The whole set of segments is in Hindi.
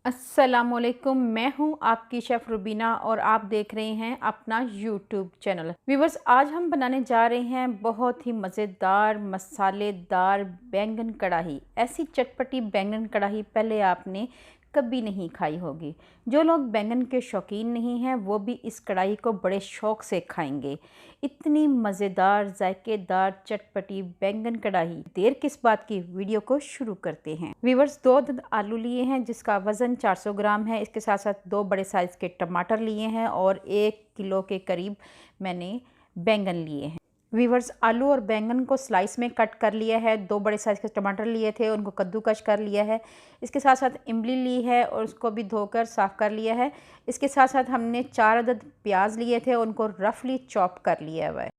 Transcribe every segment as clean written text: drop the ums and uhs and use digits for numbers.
अस्सलामुअलैकुम। मैं हूं आपकी शेफ़ रुबीना और आप देख रहे हैं अपना यूट्यूब चैनल। व्यूवर्स, आज हम बनाने जा रहे हैं बहुत ही मज़ेदार मसालेदार बैंगन कढ़ाई। ऐसी चटपटी बैंगन कढ़ाई पहले आपने कभी नहीं खाई होगी। जो लोग बैंगन के शौकीन नहीं हैं वो भी इस कढ़ाई को बड़े शौक़ से खाएंगे। इतनी मज़ेदार जायकेदार चटपटी बैंगन कढ़ाई, देर किस बात की, वीडियो को शुरू करते हैं। व्यूवर्स, 2 आलू लिए हैं जिसका वज़न 400 ग्राम है। इसके साथ साथ 2 बड़े साइज़ के टमाटर लिए हैं और 1 किलो के करीब मैंने बैंगन लिए हैं। व्यूवर्स, आलू और बैंगन को स्लाइस में कट कर लिया है। 2 बड़े साइज़ के टमाटर लिए थे, उनको कद्दूकश कर लिया है। इसके साथ साथ इमली ली है और उसको भी धोकर साफ़ कर लिया है। इसके साथ साथ हमने 4 अदद प्याज लिए थे, उनको रफली चॉप कर लिया हुआ है।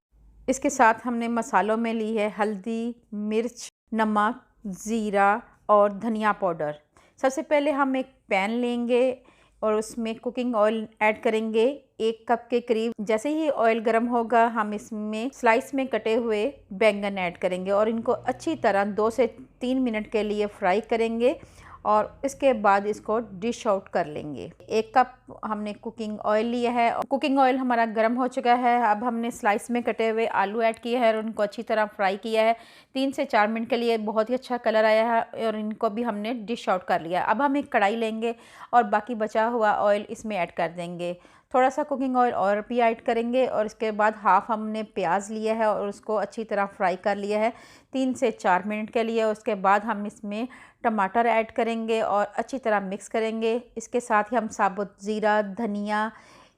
इसके साथ हमने मसालों में ली है हल्दी, मिर्च, नमक, ज़ीरा और धनिया पाउडर। सबसे पहले हम एक पैन लेंगे और उसमें कुकिंग ऑयल ऐड करेंगे 1 कप के करीब। जैसे ही ऑयल गर्म होगा हम इसमें स्लाइस में कटे हुए बैंगन ऐड करेंगे और इनको अच्छी तरह 2 से 3 मिनट के लिए फ्राई करेंगे और इसके बाद इसको डिश आउट कर लेंगे। 1 कप हमने कुकिंग ऑयल लिया है और कुकिंग ऑयल हमारा गर्म हो चुका है। अब हमने स्लाइस में कटे हुए आलू ऐड किए हैं और उनको अच्छी तरह फ्राई किया है। 3 से 4 मिनट के लिए बहुत ही अच्छा कलर आया है और इनको भी हमने डिश आउट कर लिया। अब हम एक कढ़ाई लेंगे और बाकी बचा हुआ ऑयल इसमें ऐड कर देंगे। थोड़ा सा कुकिंग ऑयल और भी ऐड करेंगे और इसके बाद हाफ़ हमने प्याज लिया है और उसको अच्छी तरह फ्राई कर लिया है 3 से 4 मिनट के लिए। उसके बाद हम इसमें टमाटर ऐड करेंगे और अच्छी तरह मिक्स करेंगे। इसके साथ ही हम साबुत ज़ीरा, धनिया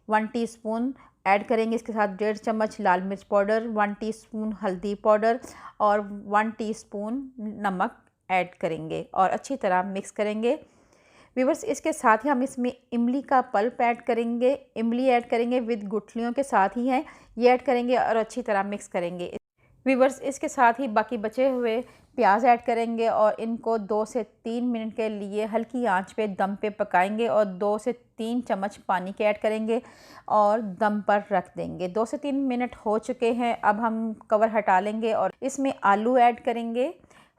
1 टीस्पून ऐड करेंगे। इसके साथ 1.5 चम्मच लाल मिर्च पाउडर, 1 टीस्पून हल्दी पाउडर और 1 टीस्पून नमक ऐड करेंगे और अच्छी तरह मिक्स करेंगे। व्यूवर्स, इसके साथ ही हम इसमें इमली का पल्प ऐड करेंगे। इमली ऐड करेंगे विद गुठलियों के साथ ही है, ये ऐड करेंगे और अच्छी तरह मिक्स करेंगे। व्यूवर्स, इसके साथ ही बाकी बचे हुए प्याज ऐड करेंगे और इनको 2 से 3 मिनट के लिए हल्की आंच पे दम पे पकाएंगे और 2 से 3 चम्मच पानी के ऐड करेंगे और दम पर रख देंगे। 2 से 3 मिनट हो चुके हैं। अब हम कवर हटा लेंगे और इसमें आलू ऐड करेंगे,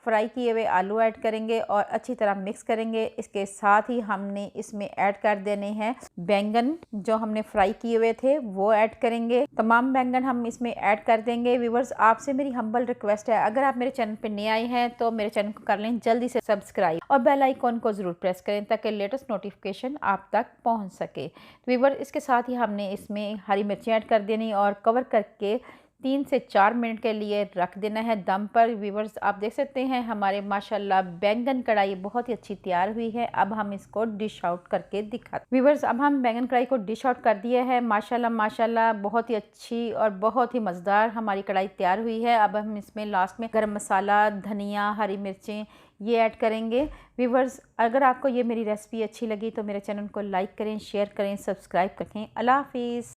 फ्राई किए हुए आलू ऐड करेंगे और अच्छी तरह मिक्स करेंगे। इसके साथ ही हमने इसमें ऐड कर देने हैं बैंगन जो हमने फ्राई किए हुए थे, वो ऐड करेंगे। तमाम बैंगन हम इसमें ऐड कर देंगे। व्यूवर्स, आपसे मेरी हम्बल रिक्वेस्ट है, अगर आप मेरे चैनल पे नए आए हैं तो मेरे चैनल को कर लें जल्दी से सब्सक्राइब और बेल आइकॉन को ज़रूर प्रेस करें ताकि लेटेस्ट नोटिफिकेशन आप तक पहुँच सके। व्यूवर्स, इसके साथ ही हमने इसमें हरी मिर्ची ऐड कर देनी और कवर करके 3 से 4 मिनट के लिए रख देना है दम पर। व्यूवर्स, आप देख सकते हैं हमारे माशाल्लाह बैंगन कढ़ाई बहुत ही अच्छी तैयार हुई है। अब हम इसको डिश आउट करके दिखाते हैं। व्यूवर्स, अब हम बैंगन कढ़ाई को डिश आउट कर दिया है। माशाल्लाह माशाल्लाह बहुत ही अच्छी और बहुत ही मज़ेदार हमारी कढ़ाई तैयार हुई है। अब हम इसमें लास्ट में गरम मसाला, धनिया, हरी मिर्चें ये ऐड करेंगे। व्यूवर्स, अगर आपको ये मेरी रेसिपी अच्छी लगी तो मेरे चैनल को लाइक करें, शेयर करें, सब्सक्राइब करें। अल्लाह हाफिज़।